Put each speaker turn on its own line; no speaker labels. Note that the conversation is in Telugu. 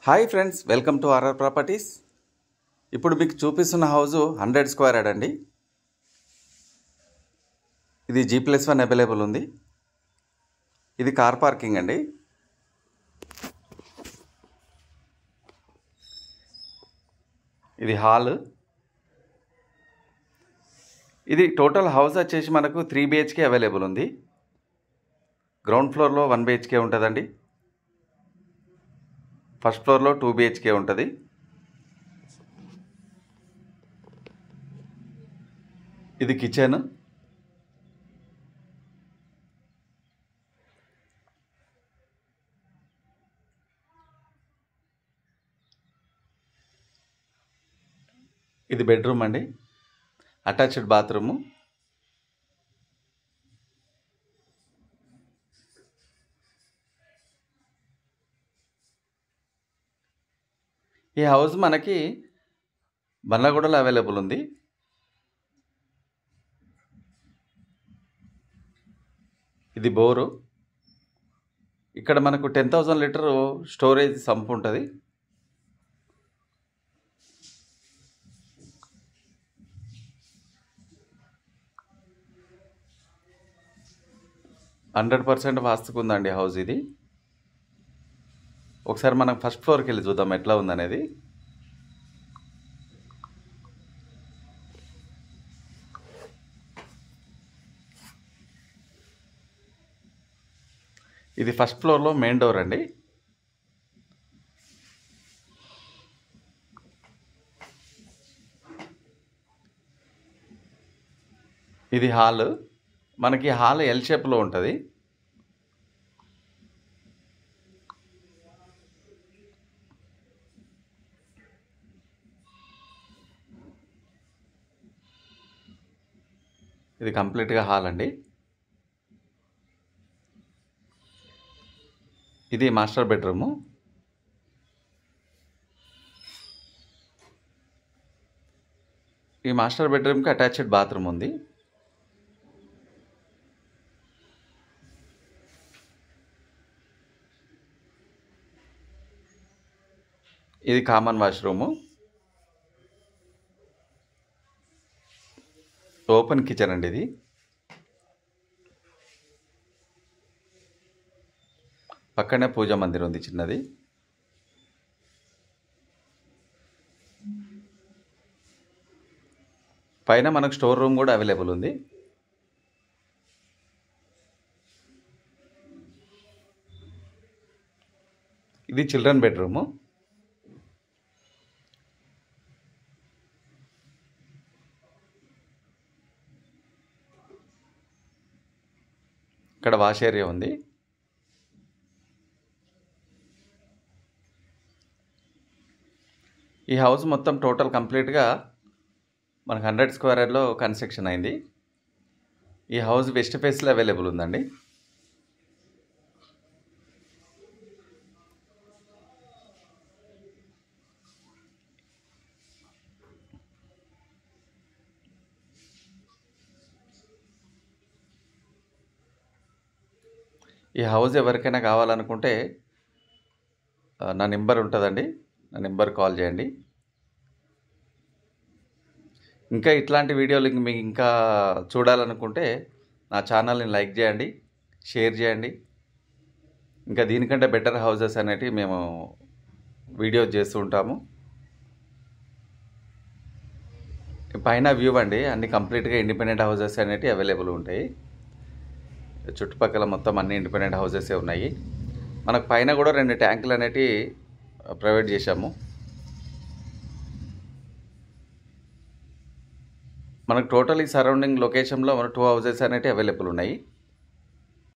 Hi friends, welcome to RR properties. ఇప్పుడు మీకు చూపిస్తున్న హౌజు 100 స్క్వేర్ యార్డ్ అండి. ఇది G+1 అవైలబుల్ ఉంది. ఇది కార్ పార్కింగ్ అండి. ఇది హాల్. ఇది టోటల్ హౌస్ వచ్చేసి మనకు 3 BHK అవైలబుల్ ఉంది. గ్రౌండ్ ఫ్లోర్లో 1 BHK ఉంటుందండి. ఫస్ట్ ఫ్లోర్లో 2 BHK ఉంటుంది. ఇది కిచెన్. ఇది బెడ్రూమ్ అండి, అటాచ్డ్ బాత్రూము. ఈ హౌస్ మనకి బండ్లగూడలో అవైలబుల్ ఉంది. ఇది బోరు. ఇక్కడ మనకు 10,000 లీటర్ స్టోరేజ్ సంప్ ఉంటుంది. హండ్రెడ్ 100% వాస్తుకుందండి హౌస్ ఇది. ఒకసారి మనం ఫస్ట్ ఫ్లోర్కి వెళ్ళి చూద్దాం ఎట్లా ఉందనేది. ఇది ఫస్ట్ ఫ్లోర్లో మెయిన్ డోర్ అండి. ఇది హాల్. మనకి హాల్ ఎల్ షేప్లో ఉంటుంది. ఇది కంప్లీట్గా హాల్ అండి. ఇది మాస్టర్ బెడ్రూము. ఈ మాస్టర్ బెడ్రూమ్కి అటాచ్డ్ బాత్రూమ్ ఉంది. ఇది కామన్ వాష్రూము. ఓపెన్ కిచెన్ అండి ఇది. పక్కనే పూజా మందిరం ఉంది చిన్నది. పైన మనకు స్టోర్ రూమ్ కూడా అవైలబుల్ ఉంది. ఇది చిల్డ్రన్ బెడ్రూము. ఇక్కడ వాష్ ఏరియా ఉంది. ఈ హౌస్ మొత్తం టోటల్ కంప్లీట్గా మనకు 100 స్క్వేర్ యార్డ్లో కన్స్ట్రక్షన్ అయింది. ఈ హౌస్ వెస్ట్ ఫేస్లో అవైలబుల్ ఉందండి. ఈ హౌస్ ఎవరికైనా కావాలనుకుంటే నా నెంబర్ ఉంటుందండి, నా నెంబర్ కాల్ చేయండి. ఇంకా ఇట్లాంటి వీడియోలు మీకు ఇంకా చూడాలనుకుంటే నా ఛానల్ని లైక్ చేయండి, షేర్ చేయండి. ఇంకా దీనికంటే బెటర్ హౌసెస్ అనేటివి మేము వీడియో చేస్తూ ఉంటాము. పైన వ్యూ అండి, అన్ని కంప్లీట్గా ఇండిపెండెంట్ హౌసెస్ అనేటివి అవైలబుల్ ఉంటాయి. చుట్టుపక్కల మొత్తం అన్ని ఇండిపెండెంట్ హౌసెసే ఉన్నాయి. మనకు పైన కూడా 2 ట్యాంకులు అనేటివి ప్రొవైడ్ చేశాము. మనకు టోటల్ ఈ సరౌండింగ్ లొకేషన్లో 2 హౌసెస్ అనేటివి అవైలబుల్ ఉన్నాయి.